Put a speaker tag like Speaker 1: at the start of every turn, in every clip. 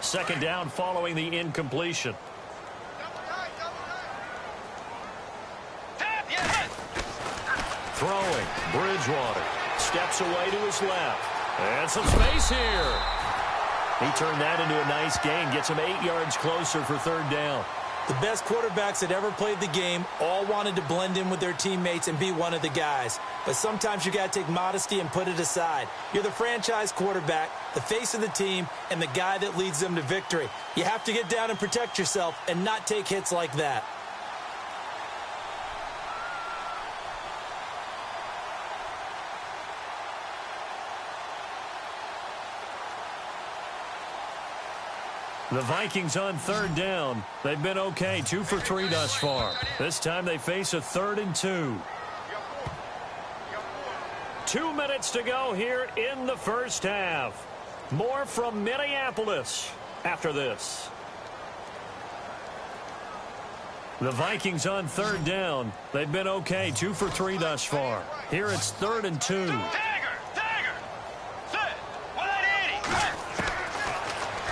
Speaker 1: Second down following the incompletion. Throwing. Bridgewater steps away to his left. And some space here. He turned that into a nice gain. Gets him 8 yards closer for third down.
Speaker 2: The best quarterbacks that ever played the game all wanted to blend in with their teammates and be one of the guys. But sometimes you got to take modesty and put it aside. You're the franchise quarterback, the face of the team, and the guy that leads them to victory. You have to get down and protect yourself and not take hits like that.
Speaker 1: The Vikings on third down. They've been okay, 2 for 3 thus far. This time they face a 3rd and 2. 2 minutes to go here in the first half. More from Minneapolis after this. The Vikings on third down. They've been okay, 2 for 3 thus far. Here it's 3rd and 2.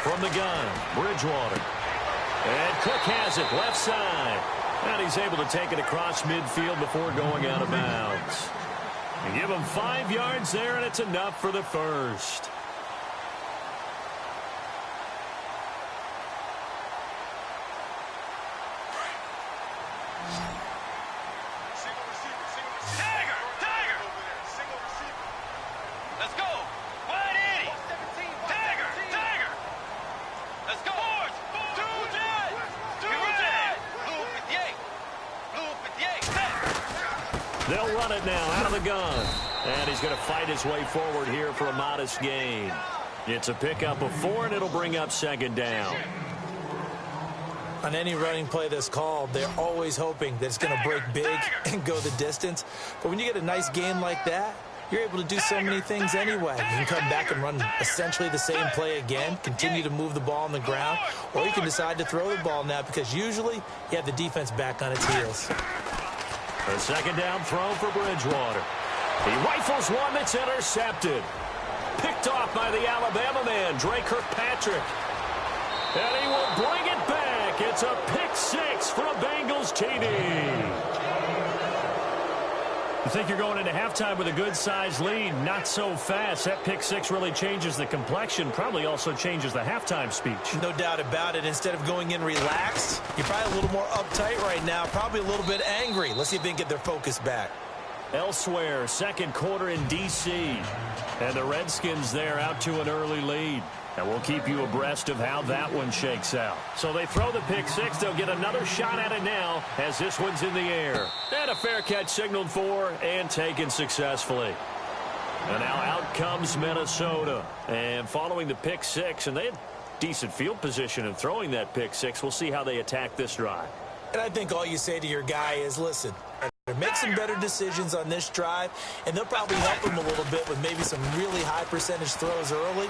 Speaker 1: From the gun, Bridgewater. And Cook has it, left side. And he's able to take it across midfield before going out of bounds. And give him 5 yards there, and it's enough for the first. They'll run it now out of the gun. And he's going to fight his way forward here for a modest gain. It's a pickup of 4, and it'll bring up second down.
Speaker 2: On any running play that's called, they're always hoping that it's going to break big and go the distance. But when you get a nice gain like that, you're able to do so many things anyway. You can come back and run essentially the same play again, continue to move the ball on the ground, or you can decide to throw the ball now because usually you have the defense back on its heels.
Speaker 1: A second down throw for Bridgewater. He rifles one that's intercepted. Picked off by the Alabama man, Dre Kirkpatrick. And he will bring it back. It's a pick 6 for a Bengals TD. You think you're going into halftime with a good-sized lead. Not so fast. That pick 6 really changes the complexion. Probably also changes the halftime speech.
Speaker 2: No doubt about it. Instead of going in relaxed, you're probably a little more uptight right now. Probably a little bit angry. Let's see if they can get their focus back.
Speaker 1: Elsewhere, second quarter in D.C. And the Redskins there out to an early lead. And we'll keep you abreast of how that one shakes out. So they throw the pick 6. They'll get another shot at it now as this one's in the air. And a fair catch signaled for and taken successfully. And now out comes Minnesota. And following the pick 6, and they had decent field position in throwing that pick 6. We'll see how they attack this drive.
Speaker 2: And I think all you say to your guy is, listen, make some better decisions on this drive, and they'll probably help him a little bit with maybe some really high percentage throws early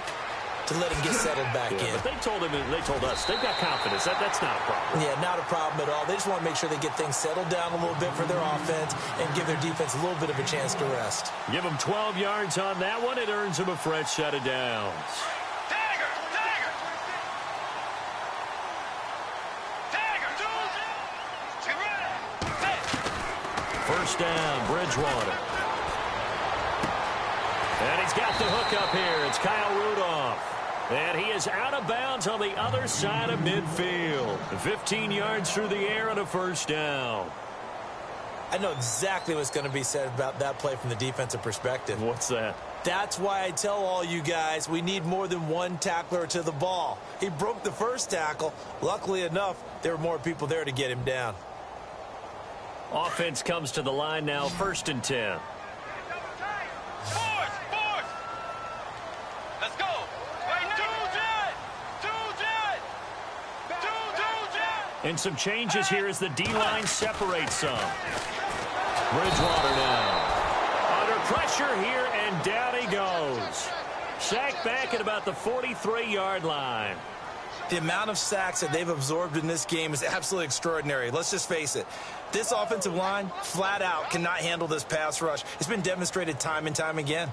Speaker 2: to let him get settled back in.
Speaker 1: But they told him, and they told us, they've got confidence. That's not a problem.
Speaker 2: Yeah, not a problem at all. They just want to make sure they get things settled down a little bit for their offense and give their defense a little bit of a chance to rest.
Speaker 1: Give them 12 yards on that one. It earns them a fresh set of downs. First down, Bridgewater. And he's got the hook up here. It's Kyle Rudolph. And he is out of bounds on the other side of midfield. 15 yards through the air and a first down.
Speaker 2: I know exactly what's going to be said about that play from the defensive perspective.
Speaker 1: What's that?
Speaker 2: That's why I tell all you guys we need more than one tackler to the ball. He broke the first tackle. Luckily enough, there were more people there to get him down.
Speaker 1: Offense comes to the line now, 1st and 10.
Speaker 3: Let's go.
Speaker 1: And some changes here as the D-line separates some. Bridgewater now. Under pressure here, and down he goes. Sacked back at about the 43-yard line.
Speaker 2: The amount of sacks that they've absorbed in this game is absolutely extraordinary. Let's just face it. This offensive line, flat out, cannot handle this pass rush. It's been demonstrated time and time again.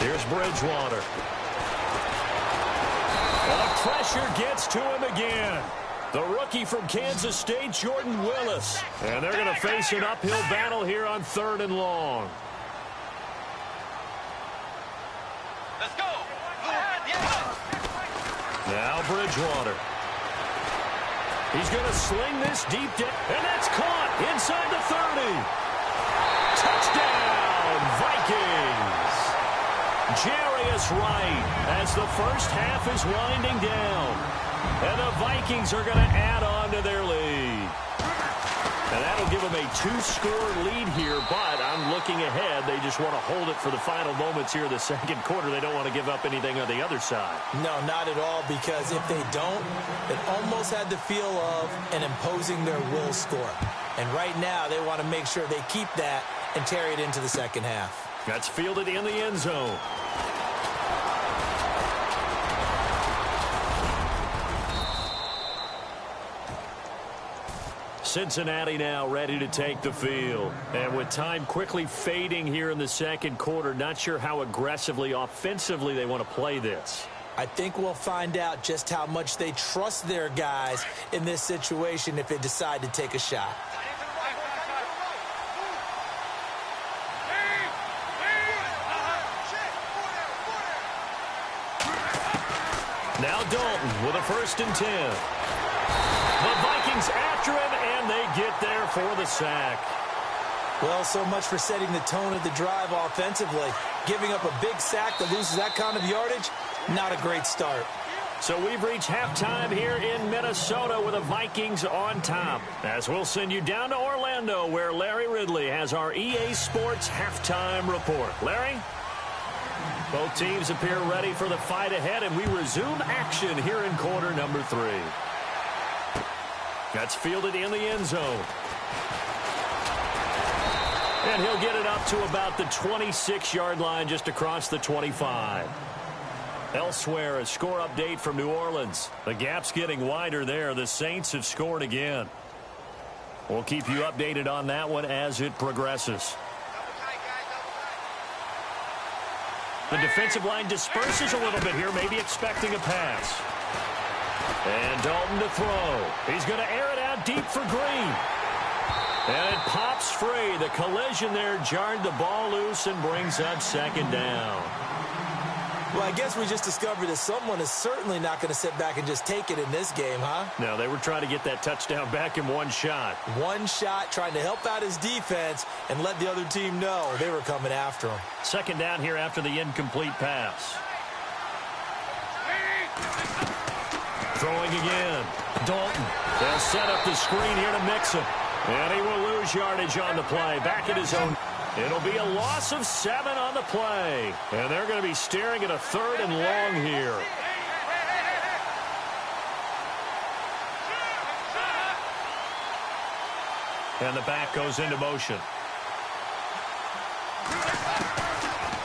Speaker 1: Here's Bridgewater. And the pressure gets to him again. The rookie from Kansas State, Jordan Willis. And they're going to face an uphill battle here on 3rd and long.
Speaker 3: Let's go.
Speaker 1: Now Bridgewater. He's going to sling this deep down. And that's caught inside the 30. Touchdown, Vikings. Jarius Wright as the first half is winding down. And the Vikings are going to add on to their lead. And that'll give them a 2-score lead here, but I'm looking ahead. They just want to hold it for the final moments here in the second quarter. They don't want to give up anything on the other side.
Speaker 2: No, not at all, because if they don't, it almost had the feel of an imposing their will score. And right now, they want to make sure they keep that and carry it into the second half.
Speaker 1: That's fielded in the end zone. Cincinnati now ready to take the field. And with time quickly fading here in the second quarter, not sure how aggressively, offensively they want to play this.
Speaker 2: I think we'll find out just how much they trust their guys in this situation if they decide to take a shot.
Speaker 1: Now Dalton with a 1st and 10. The Vikings after him, and they get there for the sack.
Speaker 2: Well, so much for setting the tone of the drive offensively. Giving up a big sack that loses that kind of yardage, not a great start.
Speaker 1: So we've reached halftime here in Minnesota with the Vikings on top. As we'll send you down to Orlando, where Larry Ridley has our EA Sports halftime report. Larry? Both teams appear ready for the fight ahead, and we resume action here in quarter number 3. That's fielded in the end zone. And he'll get it up to about the 26-yard line, just across the 25. Elsewhere, a score update from New Orleans. The gap's getting wider there. The Saints have scored again. We'll keep you updated on that one as it progresses. The defensive line disperses a little bit here, maybe expecting a pass. And Dalton to throw. He's going to air it out deep for Green. And it pops free. The collision there jarred the ball loose and brings up 2nd down.
Speaker 2: Well, I guess we just discovered that someone is certainly not going to sit back and just take it in this game, huh?
Speaker 1: No, they were trying to get that touchdown back in one shot.
Speaker 2: One shot, trying to help out his defense and let the other team know they were coming after him.
Speaker 1: 2nd down here after the incomplete pass. Throwing again. Dalton. They'll set up the screen here to mix him. And he will lose yardage on the play. Back at his own. It'll be a loss of 7 on the play. And they're going to be staring at a 3rd and long here. And the back goes into motion.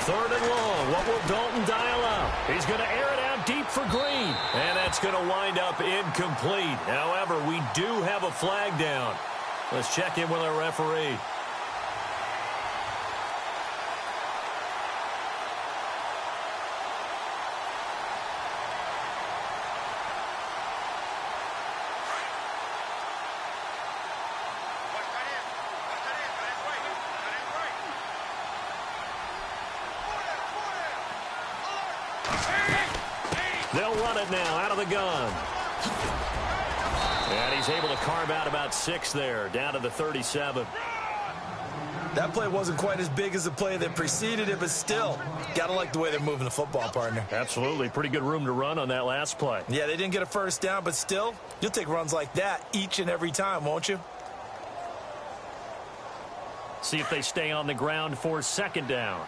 Speaker 1: 3rd and long. What will Dalton dial up? He's going to air it out deep for Green. And that's going to wind up incomplete. However, we do have a flag down. Let's check in with our referee. They'll run it now out of the gun. And he's able to carve out about 6 there, down to the 37.
Speaker 2: That play wasn't quite as big as the play that preceded it, but still, got to like the way they're moving the football, partner.
Speaker 1: Absolutely. Pretty good room to run on that last play.
Speaker 2: Yeah, they didn't get a 1st down, but still, you'll take runs like that each and every time, won't you?
Speaker 1: See if they stay on the ground for 2nd down.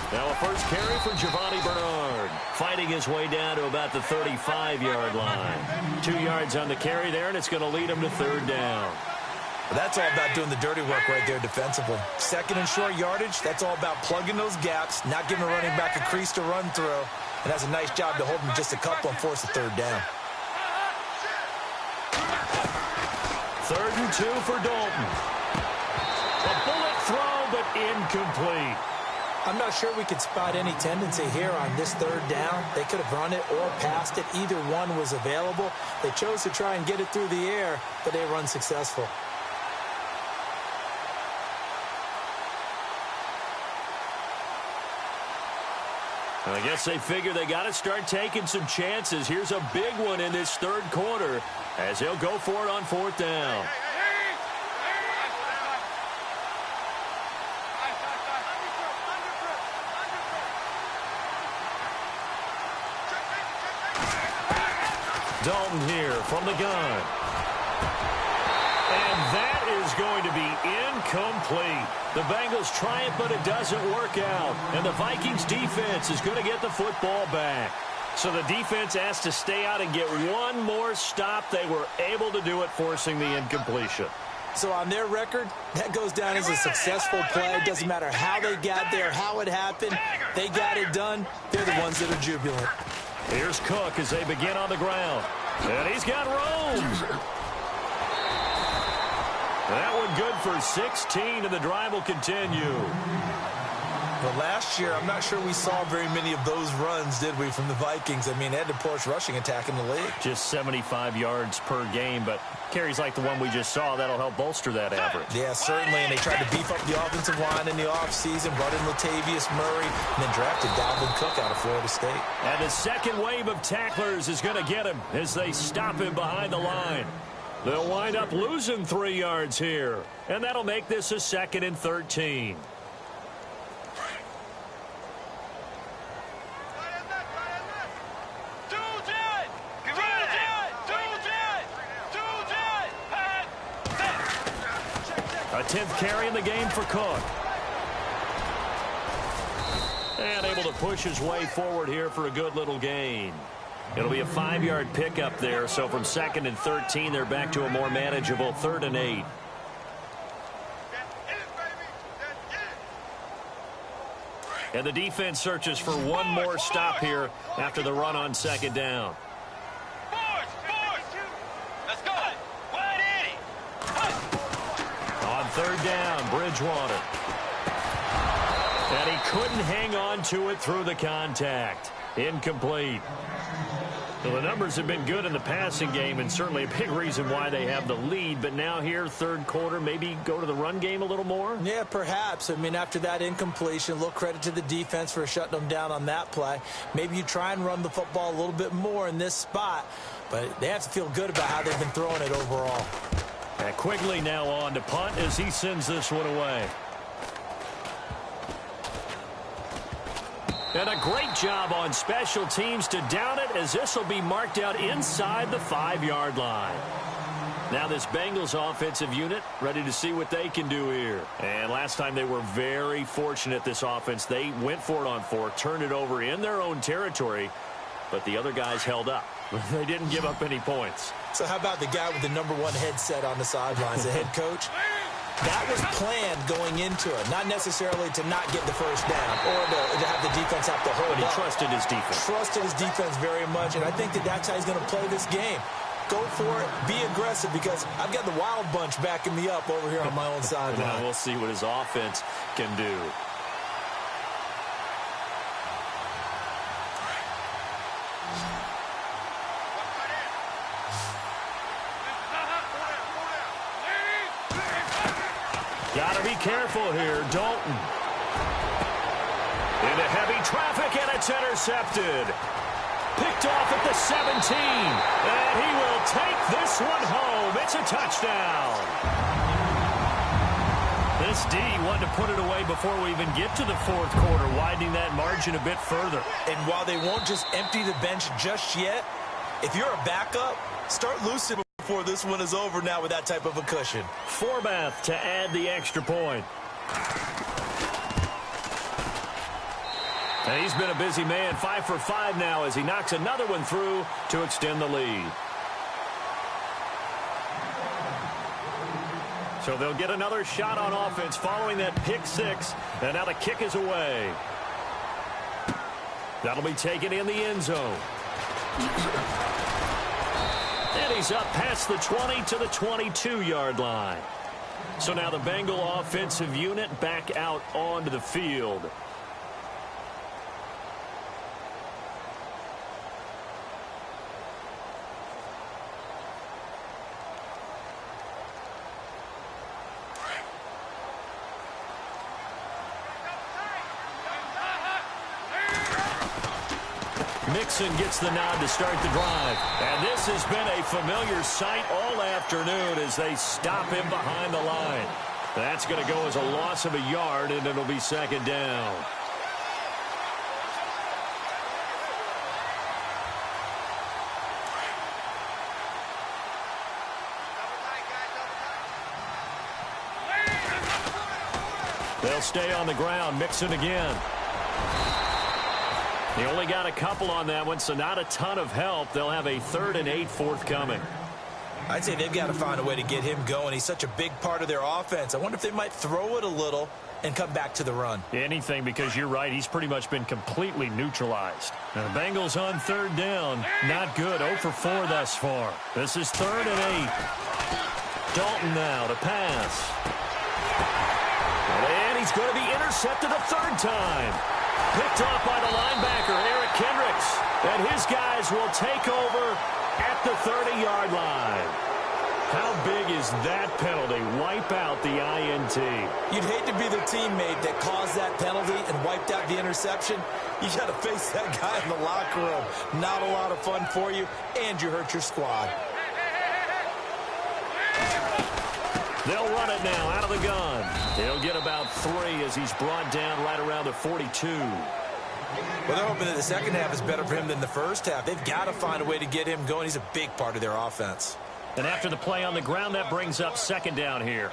Speaker 1: Now a first carry for Giovanni Bernard. Fighting his way down to about the 35-yard line. 2 yards on the carry there, and it's going to lead him to 3rd down.
Speaker 2: Well, that's all about doing the dirty work right there defensively. 2nd and short yardage, that's all about plugging those gaps, not giving a running back a crease to run through, and that's a nice job to hold him just a couple and force a 3rd down.
Speaker 1: 3rd and 2 for Dalton. A bullet throw, but incomplete.
Speaker 2: I'm not sure we could spot any tendency here on this 3rd down. They could have run it or passed it. Either one was available. They chose to try and get it through the air, but they were unsuccessful.
Speaker 1: I guess they figure they got to start taking some chances. Here's a big one in this 3rd quarter as they'll go for it on 4th down. Dalton here from the gun. And that is going to be incomplete. The Bengals try it, but it doesn't work out. And the Vikings defense is going to get the football back. So the defense has to stay out and get one more stop. They were able to do it, forcing the incompletion.
Speaker 2: So on their record, that goes down as a successful play. It doesn't matter how they got there, how it happened. They got it done. They're the ones that are jubilant.
Speaker 1: Here's Cook as they begin on the ground. And he's got room. That one good for 16, and the drive will continue.
Speaker 2: Well, last year, I'm not sure we saw very many of those runs, did we, from the Vikings? I mean, they had the poorest rushing attack in the league.
Speaker 1: Just 75 yards per game, but carries like the one we just saw, that'll help bolster that average.
Speaker 2: Yeah, certainly, and they tried to beef up the offensive line in the offseason, brought in Latavius Murray, and then drafted Dalvin Cook out of Florida State.
Speaker 1: And the second wave of tacklers is going to get him as they stop him behind the line. They'll wind up losing 3 yards here, and that'll make this a 2nd and 13. A 10th carry in the game for Cook. And able to push his way forward here for a good little gain. It'll be a 5-yard pickup there, so from 2nd and 13, they're back to a more manageable 3rd and 8. And the defense searches for one more stop here after the run on 2nd down.
Speaker 3: Let's go.
Speaker 1: On 3rd down, Bridgewater. And he couldn't hang on to it through the contact. Incomplete. Well, the numbers have been good in the passing game, and certainly a big reason why they have the lead. But now here, 3rd quarter, maybe go to the run game a little more?
Speaker 2: Yeah, perhaps. I mean, after that incompletion, a little credit to the defense for shutting them down on that play. Maybe you try and run the football a little bit more in this spot, but they have to feel good about how they've been throwing it overall.
Speaker 1: And Quigley now on to punt as he sends this one away. And a great job on special teams to down it, as this will be marked out inside the 5-yard line. Now this Bengals offensive unit ready to see what they can do here. And last time they were very fortunate, this offense. They went for it on 4, turned it over in their own territory, but the other guys held up. They didn't give up any points.
Speaker 2: So how about the guy with the number 1 headset on the sidelines, the head coach? That was planned going into it, not necessarily to not get the first down or to have the defense have to hold
Speaker 1: But he
Speaker 2: up.
Speaker 1: trusted his defense.
Speaker 2: Trusted his defense very much, and I think that's how he's going to play this game. Go for it, be aggressive, because I've got the wild bunch backing me up over here on my own sideline.
Speaker 1: Now we'll see what his offense can do. Gotta be careful here, Dalton. Into heavy traffic, and it's intercepted. Picked off at the 17, and he will take this one home. It's a touchdown. This D wanted to put it away before we even get to the 4th quarter, widening that margin a bit further.
Speaker 2: And while they won't just empty the bench just yet, if you're a backup, start loosening before this one is over now with that type of a cushion.
Speaker 1: Forbath to add the extra point. And he's been a busy man, 5 for 5 now as he knocks another one through to extend the lead. So they'll get another shot on offense following that pick 6, and now the kick is away. That'll be taken in the end zone. And he's up past the 20 to the 22-yard line. So now the Bengal offensive unit back out onto the field. Mixon gets the nod to start the drive. And this has been a familiar sight all afternoon as they stop him behind the line. That's going to go as a loss of a yard, and it'll be second down. They'll stay on the ground. Mixon again. They only got a couple on that one, so not a ton of help. They'll have a 3rd and 8 forthcoming.
Speaker 2: I'd say they've got to find a way to get him going. He's such a big part of their offense. I wonder if they might throw it a little and come back to the run.
Speaker 1: Anything, because you're right. He's pretty much been completely neutralized. Now the Bengals on 3rd down. Not good. 0 for 4 thus far. This is 3rd and 8. Dalton now to pass. And he's going to be intercepted a 3rd time. Picked off by the linebacker, Eric Kendricks. And his guys will take over at the 30-yard line. How big is that penalty? Wipe out the INT.
Speaker 2: You'd hate to be the teammate that caused that penalty and wiped out the interception. You got to face that guy in the locker room. Not a lot of fun for you, and you hurt your squad.
Speaker 1: They'll run it now out of the gun. He'll get about 3 as he's brought down right around the 42.
Speaker 2: Well, they're hoping that the second half is better for him than the first half. They've got to find a way to get him going. He's a big part of their offense.
Speaker 1: And after the play on the ground, that brings up 2nd down here.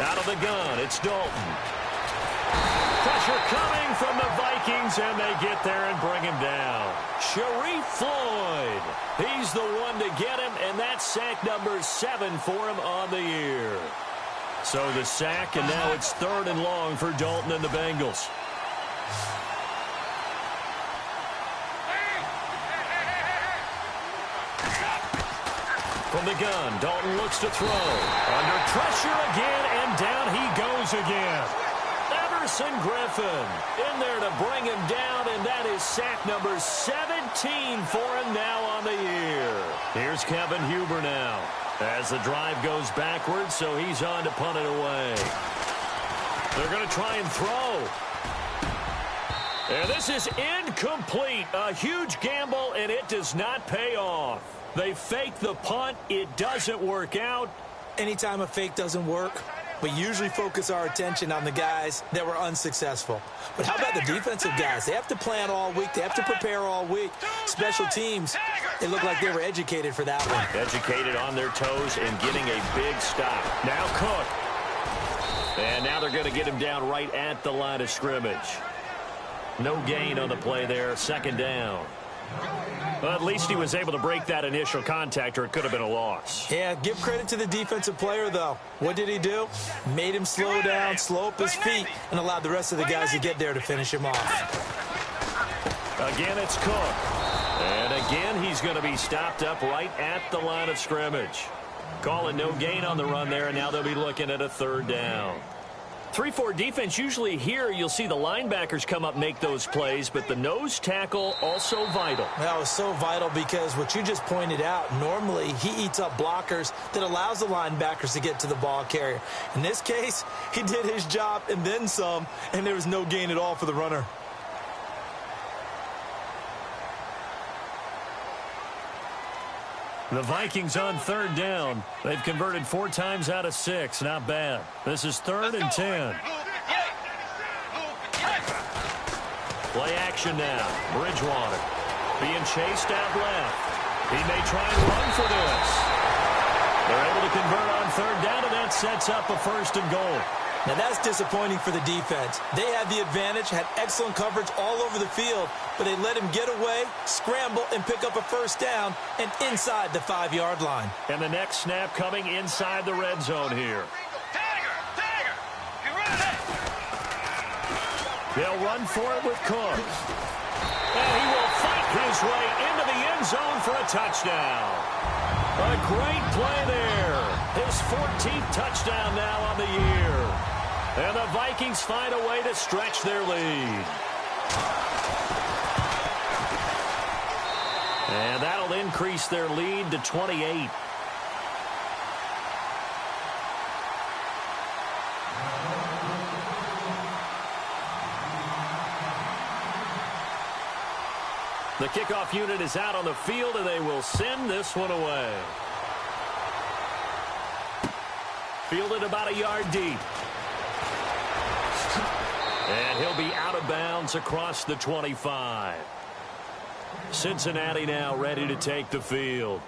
Speaker 1: Out of the gun, it's Dalton. Pressure coming from the Vikings, and they get there and bring him down. Sharif Floyd, he's the one to get him, and that's sack number 7 for him on the year. So the sack, and now it's 3rd and long for Dalton and the Bengals. From the gun, Dalton looks to throw. Under pressure again, and down he goes again. Emerson Griffin in there to bring him down, and that is sack number 17 for him now on the year. Here's Kevin Huber now as the drive goes backwards, so he's on to punt it away. They're going to try and throw. And this is incomplete. A huge gamble, and it does not pay off. They fake the punt. It doesn't work out.
Speaker 2: Anytime a fake doesn't work, we usually focus our attention on the guys that were unsuccessful. But how about the defensive guys? They have to plan all week. They have to prepare all week. Special teams, they look like they were educated for that one.
Speaker 1: Educated on their toes and getting a big stop. Now Cook. And now they're going to get him down right at the line of scrimmage. No gain on the play there. 2nd down. Well, at least he was able to break that initial contact, or it could have been a loss.
Speaker 2: Yeah, give credit to the defensive player, though. What did he do? Made him slow down, slow up his feet, and allowed the rest of the guys to get there to finish him off.
Speaker 1: Again, it's Cook. And again, he's going to be stopped up right at the line of scrimmage. Calling no gain on the run there, and now they'll be looking at a 3rd down. 3-4 defense, usually here you'll see the linebackers come up, make those plays, but the nose tackle also vital.
Speaker 2: That was so vital because what you just pointed out, normally he eats up blockers that allows the linebackers to get to the ball carrier. In this case, he did his job and then some, and there was no gain at all for the runner.
Speaker 1: The Vikings on 3rd down. They've converted 4 times out of 6. Not bad. This is 3rd and 10. Play action now. Bridgewater being chased out left. He may try and run for this. They're able to convert on 3rd down, and that sets up a 1st and goal.
Speaker 2: Now, that's disappointing for the defense. They had the advantage, had excellent coverage all over the field, but they let him get away, scramble, and pick up a 1st down and inside the 5-yard line.
Speaker 1: And the next snap coming inside the red zone here. They'll run for it with Cook. And he will fight his way into the end zone for a touchdown. A great play there. His 14th touchdown now on the year. And the Vikings find a way to stretch their lead. And that'll increase their lead to 28. The kickoff unit is out on the field, and they will send this one away. Fielded about a yard deep. And he'll be out of bounds across the 25. Cincinnati now ready to take the field.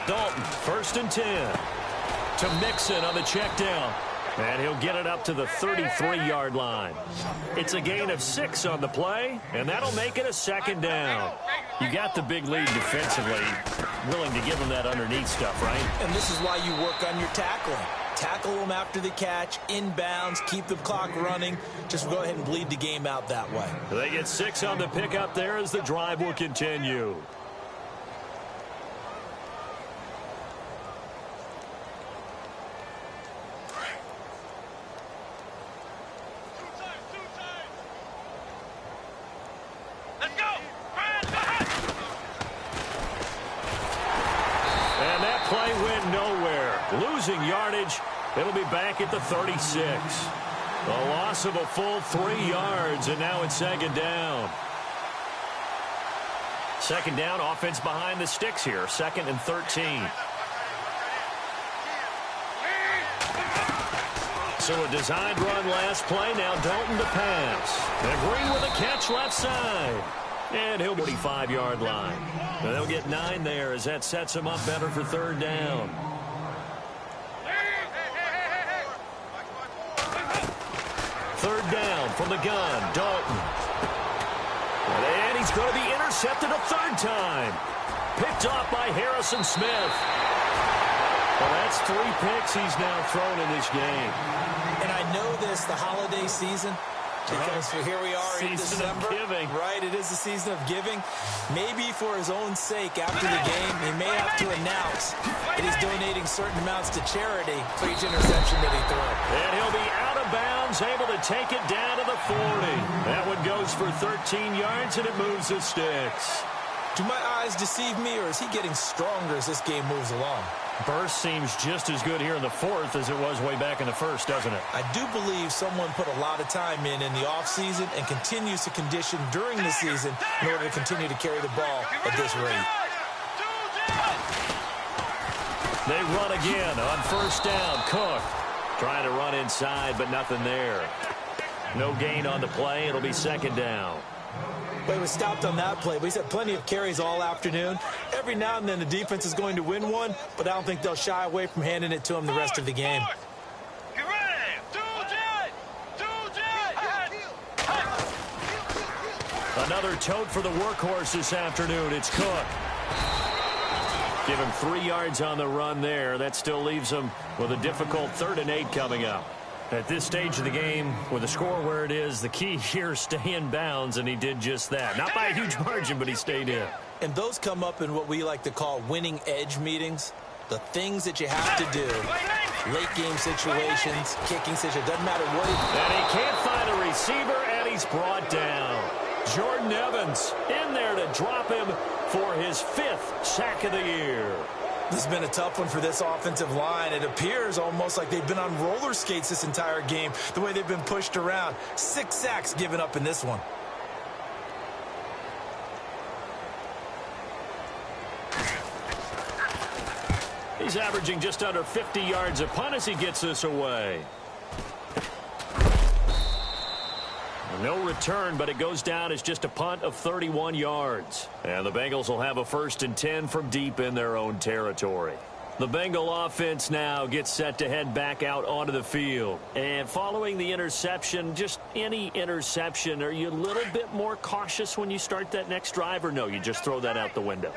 Speaker 1: Dalton, 1st and 10. To Mixon on the check down. And he'll get it up to the 33-yard line. It's a gain of 6 on the play, and that'll make it a 2nd down. You got the big lead defensively. Willing to give them that underneath stuff, right?
Speaker 2: And this is why you work on your tackling. Tackle them after the catch, inbounds, keep the clock running. Just go ahead and bleed the game out that way.
Speaker 1: They get 6 on the pickup there as the drive will continue. Losing yardage. It'll be back at the 36. A loss of a full 3 yards, and now it's 2nd down. 2nd down, offense behind the sticks here. 2nd and 13. So a designed run last play. Now Dalton to pass. And Green with a catch left side. And he'll be 45-yard line. And they'll get 9 there as that sets him up better for 3rd down. 3rd down from the gun, Dalton. And he's going to be intercepted a 3rd time. Picked off by Harrison Smith. Well, that's 3 picks he's now thrown in this game.
Speaker 2: And I know this, the holiday season, because here we are in December.
Speaker 1: Giving.
Speaker 2: Right, it is the season of giving. Maybe for his own sake after the game, he may have to announce that he's donating certain amounts to charity for each interception that he throws.
Speaker 1: And he'll be out of bounds, able to take it down to the 40. That one goes for 13 yards, and it moves the sticks.
Speaker 2: Do my eyes deceive me, or is he getting stronger as this game moves along?
Speaker 1: Burst seems just as good here in the 4th as it was way back in the 1st, doesn't it?
Speaker 2: I do believe someone put a lot of time in the offseason and continues to condition during the season in order to continue to carry the ball at this rate.
Speaker 1: They run again on 1st down. Cook trying to run inside, but nothing there. No gain on the play. It'll be 2nd down.
Speaker 2: Well, he was stopped on that play, but he's had plenty of carries all afternoon. Every now and then the defense is going to win one, but I don't think they'll shy away from handing it to him the rest of the game.
Speaker 1: Another tote for the workhorse this afternoon. It's Cook. Give him 3 yards on the run there. That still leaves him with a difficult 3rd and 8 coming up. At this stage of the game, with the score where it is, the key here is stay in bounds, and he did just that. Not by a huge margin, but he stayed in.
Speaker 2: And those come up in what we like to call winning edge meetings. The things that you have to do. Late game situations, kicking situations, doesn't matter what
Speaker 1: And he can't find a receiver, and he's brought down. Jordan Evans in there to drop him for his 5th sack of the year.
Speaker 2: This has been a tough one for this offensive line. It appears almost like they've been on roller skates this entire game, the way they've been pushed around. 6 sacks given up in this one.
Speaker 1: He's averaging just under 50 yards a punt as he gets this away. No return, but it goes down as just a punt of 31 yards. And the Bengals will have a 1st and 10 from deep in their own territory. The Bengal offense now gets set to head back out onto the field. And following the interception, just any interception, are you a little bit more cautious when you start that next drive, or no, you just throw that out the window?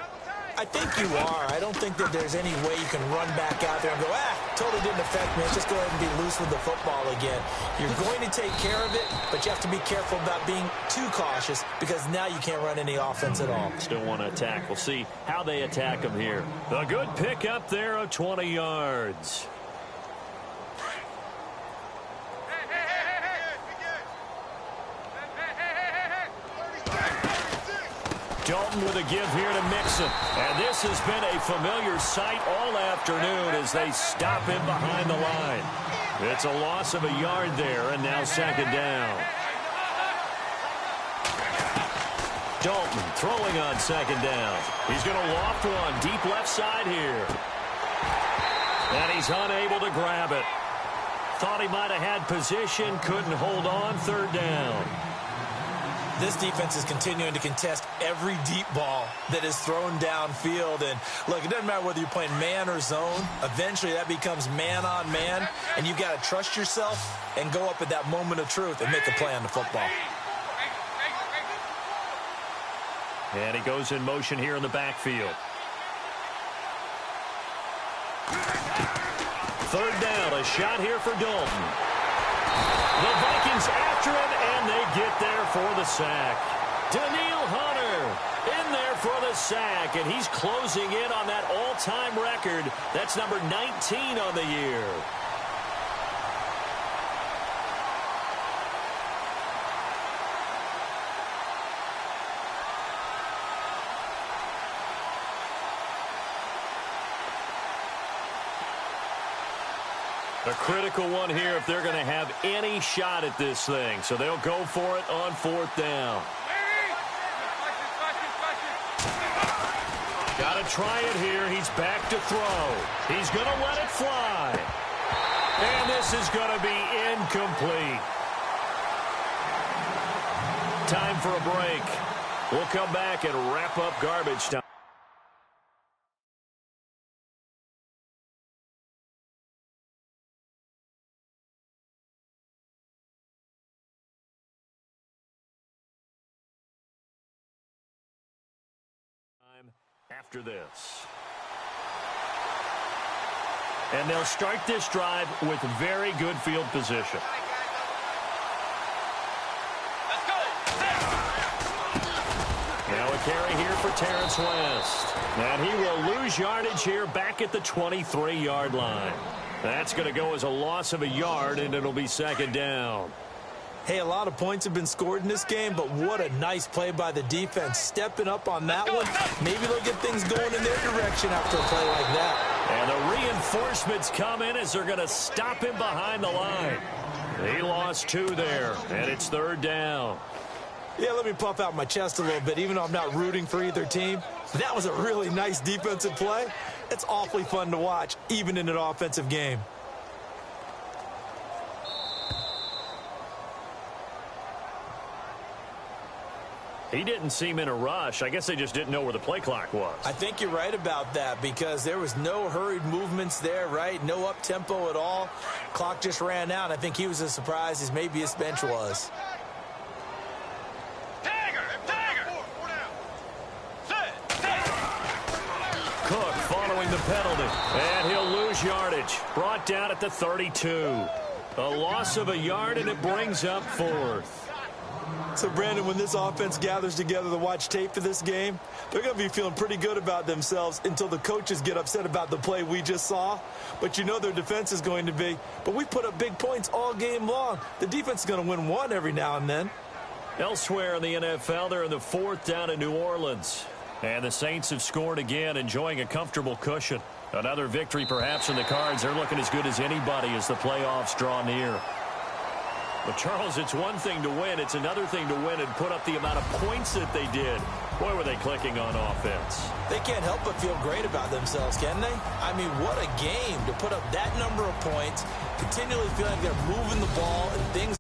Speaker 2: I think you are. I don't think that there's any way you can run back out there and go, totally didn't affect me. Let's just go ahead and be loose with the football again. You're going to take care of it, but you have to be careful about being too cautious because now you can't run any offense at all.
Speaker 1: Still want to attack. We'll see how they attack them here. A good pick up there of 20 yards. Dalton with a give here to Mixon. And this has been a familiar sight all afternoon as they stop him behind the line. It's a loss of a yard there, and now second down. Dalton throwing on second down. He's going to loft one deep left side here. And he's unable to grab it. Thought he might have had position, couldn't hold on, third down.
Speaker 2: This defense is continuing to contest every deep ball that is thrown downfield. And, look, it doesn't matter whether you're playing man or zone. Eventually, that becomes man on man, and you've got to trust yourself and go up at that moment of truth and make a play on the football.
Speaker 1: And he goes in motion here in the backfield. Third down, a shot here for Dalton. The Vikings after him, and they get there for the sack. Daniil Hunter in there for the sack, and he's closing in on that all-time record. That's number 19 on the year. A critical one here if they're going to have any shot at this thing. So they'll go for it on fourth down. Got to try it here. He's back to throw. He's going to let it fly. And this is going to be incomplete. Time for a break. We'll come back and wrap up garbage time. After this. And they'll start this drive with very good field position.
Speaker 3: Let's go.
Speaker 1: Now a carry here for Terrence West. And he will lose yardage here back at the 23-yard line. That's going to go as a loss of a yard, and it'll be second down.
Speaker 2: Hey, a lot of points have been scored in this game, but what a nice play by the defense. Stepping up on that one, maybe they'll get things going in their direction after a play like that.
Speaker 1: And the reinforcements come in as they're going to stop him behind the line. He lost two there, and it's third down.
Speaker 2: Yeah, let me puff out my chest a little bit, even though I'm not rooting for either team. That was a really nice defensive play. It's awfully fun to watch, even in an offensive game.
Speaker 1: He didn't seem in a rush. I guess they just didn't know where the play clock was.
Speaker 2: I think you're right about that because there was no hurried movements there, right? No up-tempo at all. Clock just ran out. I think he was as surprised as maybe his bench was.
Speaker 1: Cook following the penalty. And he'll lose yardage. Brought down at the 32. A loss of a yard, and it brings up fourth.
Speaker 2: So, Brandon, when this offense gathers together to watch tape for this game, they're going to be feeling pretty good about themselves until the coaches get upset about the play we just saw. But you know their defense is going to be. But we put up big points all game long. The defense is going to win one every now and then.
Speaker 1: Elsewhere in the NFL, they're in the fourth down in New Orleans. And the Saints have scored again, enjoying a comfortable cushion. Another victory perhaps in the cards. They're looking as good as anybody as the playoffs draw near. But, Charles, it's one thing to win. It's another thing to win and put up the amount of points that they did. Boy, were they clicking on offense.
Speaker 2: They can't help but feel great about themselves, can they? I mean, what a game to put up that number of points, continually feeling like they're moving the ball and things